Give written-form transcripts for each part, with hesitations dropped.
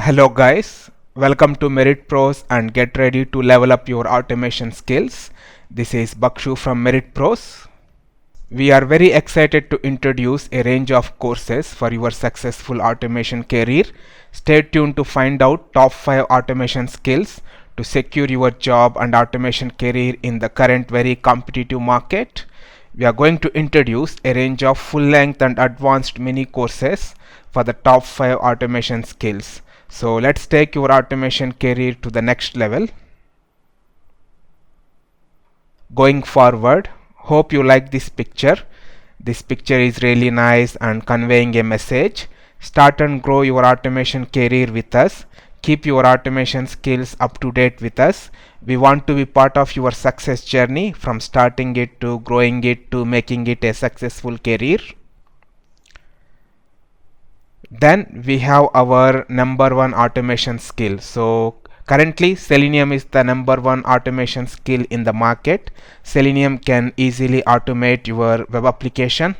Hello guys, welcome to MeritPros and get ready to level up your automation skills. This is Bakshu from MeritPros. We are very excited to introduce a range of courses for your successful automation career. Stay tuned to find out top 5 automation skills to secure your job and automation career in the current very competitive market. We are going to introduce a range of full-length and advanced mini courses for the top 5 automation skills. So let's take your automation career to the next level. Going forward, hope you like this picture. This picture is really nice and conveying a message. Start and grow your automation career with us. Keep your automation skills up to date with us. We want to be part of your success journey from starting it to growing it to making it a successful career. Then we have our number one automation skill. So currently Selenium is the number one automation skill in the market. Selenium can easily automate your web application.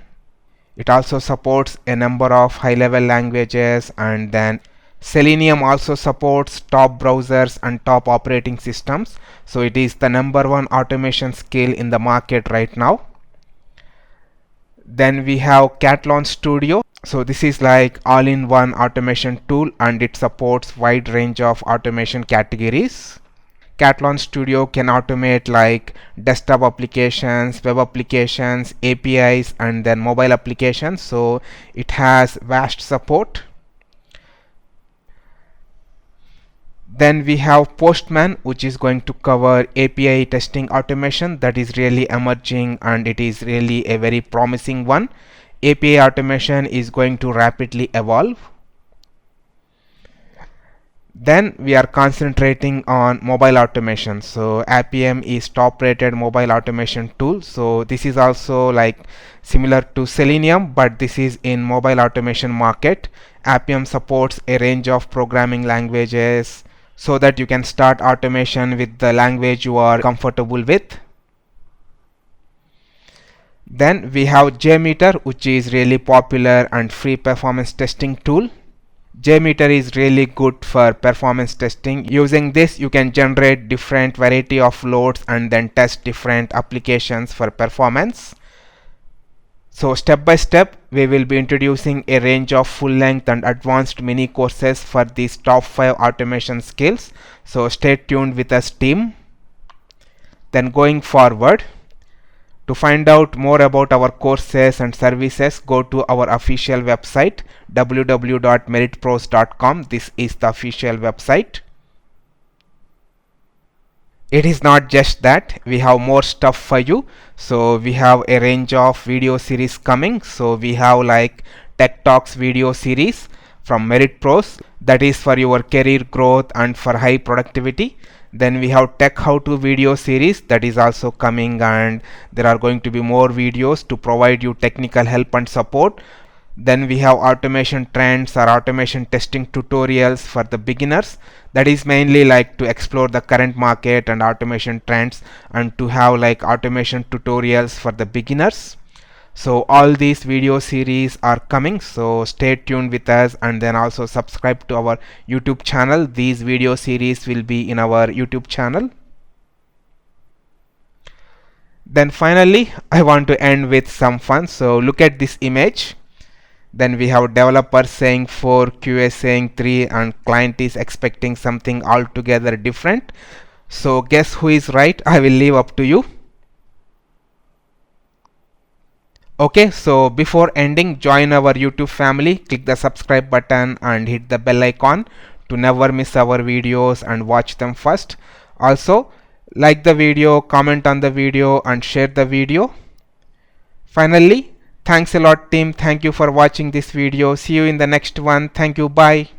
It also supports a number of high-level languages, and then Selenium also supports top browsers and top operating systems. So it is the number one automation skill in the market right now. Then we have Katalon Studio. So this is like all-in-one automation tool and it supports wide range of automation categories. Katalon Studio can automate like desktop applications, web applications, APIs, and then mobile applications. So it has vast support. Then we have Postman, which is going to cover API testing automation. That is really emerging and it is really a very promising one. API automation is going to rapidly evolve. Then we are concentrating on mobile automation. So Appium is top rated mobile automation tool. So this is also like similar to Selenium, but this is in mobile automation market. Appium supports a range of programming languages so that you can start automation with the language you are comfortable with. Then we have JMeter, which is really popular and free performance testing tool. JMeter is really good for performance testing. Using this you can generate different variety of loads and then test different applications for performance. So step by step we will be introducing a range of full-length and advanced mini courses for these top 5 automation skills. So stay tuned with us, team. Then going forward, to find out more about our courses and services, go to our official website www.meritpros.com. This is the official website. It is not just that, we have more stuff for you. So we have a range of video series coming. So we have like Tech Talks video series from MeritPros, that is for your career growth and for high productivity. Then we have Tech How To video series, that is also coming, and there are going to be more videos to provide you technical help and support. Then we have automation trends or automation testing tutorials for the beginners. That is mainly like to explore the current market and automation trends and to have like automation tutorials for the beginners. So all these video series are coming, so stay tuned with us and then also subscribe to our YouTube channel. These video series will be in our YouTube channel. Then finally I want to end with some fun. So look at this image. Then we have developers saying 4, QA saying 3, and client is expecting something altogether different. So guess who is right? I will leave up to you. Okay, so before ending, join our YouTube family, click the subscribe button and hit the bell icon to never miss our videos and watch them first. Also, like the video, comment on the video and share the video. Finally, thanks a lot, team. Thank you for watching this video. See you in the next one. Thank you. Bye.